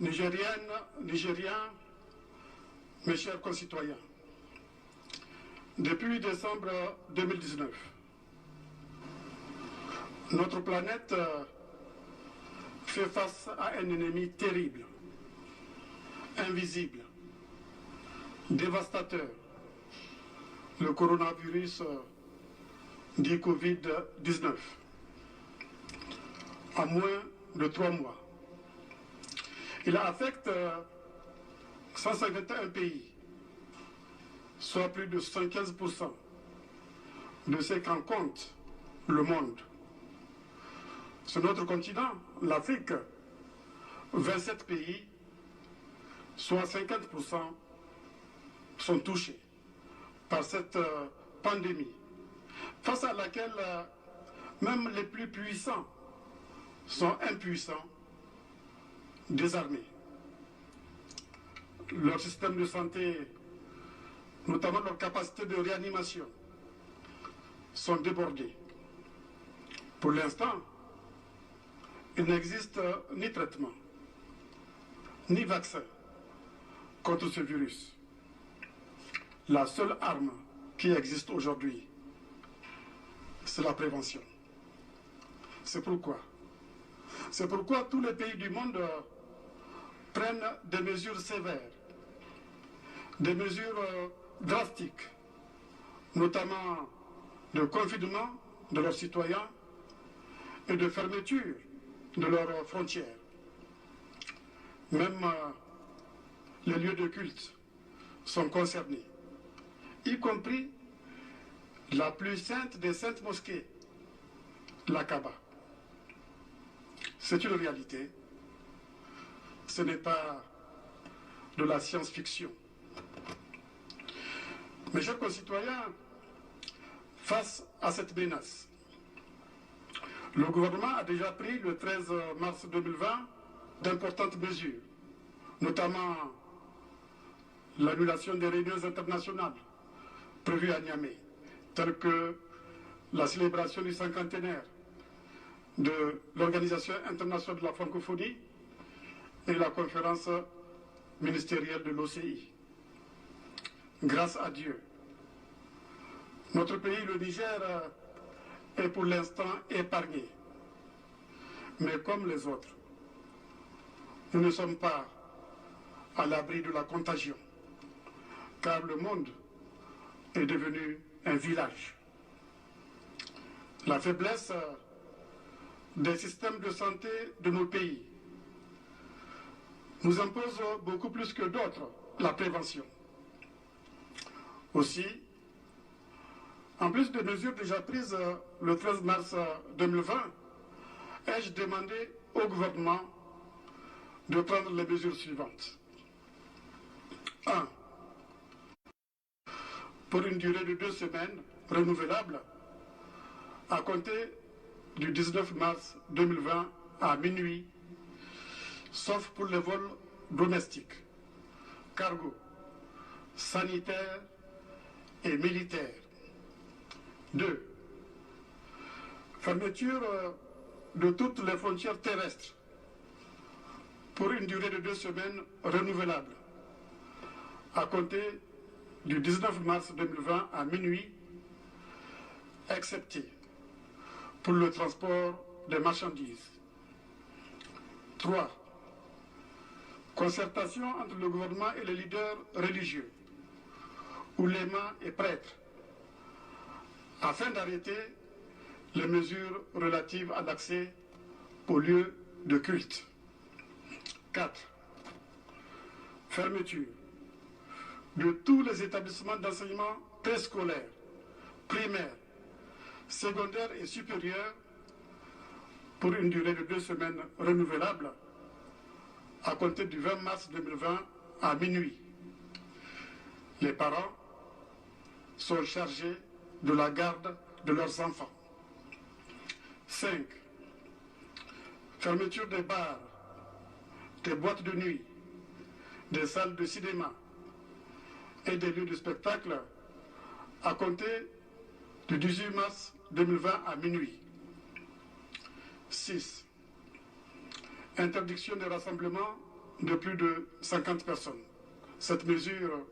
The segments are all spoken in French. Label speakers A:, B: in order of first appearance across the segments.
A: Nigériennes, Nigériens, mes chers concitoyens, depuis décembre 2019, notre planète fait face à un ennemi terrible, invisible, dévastateur, le coronavirus dit Covid-19. En moins de 3 mois, il affecte 151 pays, soit plus de 115% de ce qu'en compte le monde. Sur notre continent, l'Afrique, 27 pays, soit 50%, sont touchés par cette pandémie, face à laquelle même les plus puissants sont impuissants, désarmés. Leur système de santé, notamment leurs capacités de réanimation, sont débordés. Pour l'instant, il n'existe ni traitement, ni vaccin contre ce virus. La seule arme qui existe aujourd'hui, c'est la prévention. C'est pourquoi tous les pays du monde prennent des mesures sévères, des mesures drastiques, notamment de confinement de leurs citoyens et de fermeture de leurs frontières. Même les lieux de culte sont concernés, y compris la plus sainte des saintes mosquées, la Kaaba. C'est une réalité. Ce n'est pas de la science-fiction. Mes chers concitoyens, face à cette menace, le gouvernement a déjà pris le 13 mars 2020 d'importantes mesures, notamment l'annulation des réunions internationales prévues à Niamey, telles que la célébration du cinquantenaire de l'Organisation internationale de la francophonie et la conférence ministérielle de l'OCI. Grâce à Dieu, notre pays, le Niger, est pour l'instant épargné. Mais comme les autres, nous ne sommes pas à l'abri de la contagion, car le monde est devenu un village. La faiblesse des systèmes de santé de nos pays nous impose beaucoup plus que d'autres la prévention. Aussi, en plus des mesures déjà prises le 13 mars 2020, ai-je demandé au gouvernement de prendre les mesures suivantes. 1. Pour une durée de 2 semaines renouvelable, à compter du 19 mars 2020 à minuit, sauf pour les vols domestiques, cargo, sanitaires et militaires. 2. Fermeture de toutes les frontières terrestres pour une durée de 2 semaines renouvelable, à compter du 19 mars 2020 à minuit, excepté pour le transport des marchandises. 3. Concertation entre le gouvernement et les leaders religieux, oulémas et prêtres, afin d'arrêter les mesures relatives à l'accès aux lieux de culte. 4. Fermeture de tous les établissements d'enseignement préscolaire, primaire, secondaire et supérieur pour une durée de 2 semaines renouvelable à compter du 20 mars 2020 à minuit. Les parents sont chargés de la garde de leurs enfants. 5. Fermeture des bars, des boîtes de nuit, des salles de cinéma et des lieux de spectacle à compter du 18 mars 2020 à minuit. 6. Interdiction des rassemblements de plus de 50 personnes. Cette mesure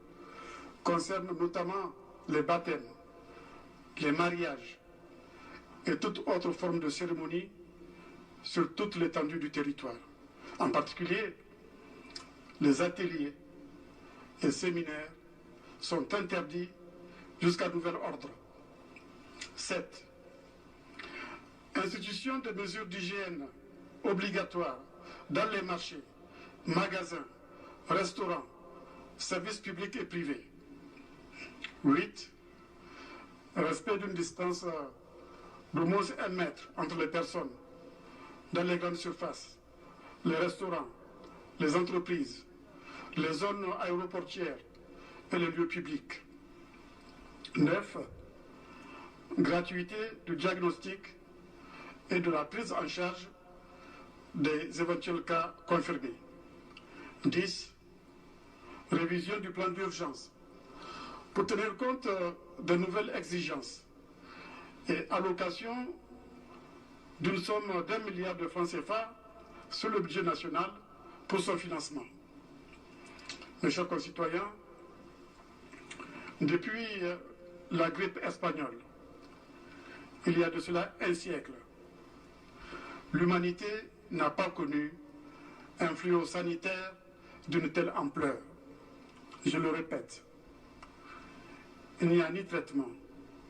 A: concerne notamment les baptêmes, les mariages et toute autre forme de cérémonie sur toute l'étendue du territoire. En particulier, les ateliers et séminaires sont interdits jusqu'à nouvel ordre. 7. Institution de mesures d'hygiène obligatoires dans les marchés, magasins, restaurants, services publics et privés. 8. Respect d'une distance d'au moins 1 mètre entre les personnes dans les grandes surfaces, les restaurants, les entreprises, les zones aéroportières et les lieux publics. 9. Gratuité du diagnostic et de la prise en charge des éventuels cas confirmés. 10. Révision du plan d'urgence pour tenir compte de nouvelles exigences et allocation d'une somme d'1 milliard de francs CFA sur le budget national pour son financement. Mes chers concitoyens, depuis la grippe espagnole, il y a de cela 1 siècle, l'humanité n'a pas connu un fléau sanitaire d'une telle ampleur. Je le répète, il n'y a ni traitement,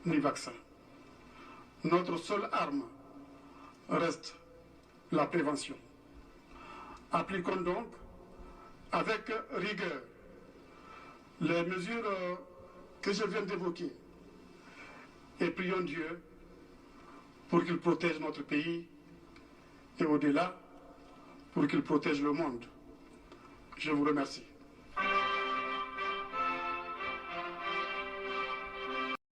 A: ni vaccin. Notre seule arme reste la prévention. Appliquons donc avec rigueur les mesures que je viens d'évoquer et prions Dieu pour qu'il protège notre pays et au-delà, pour qu'il protège le monde. Je vous remercie.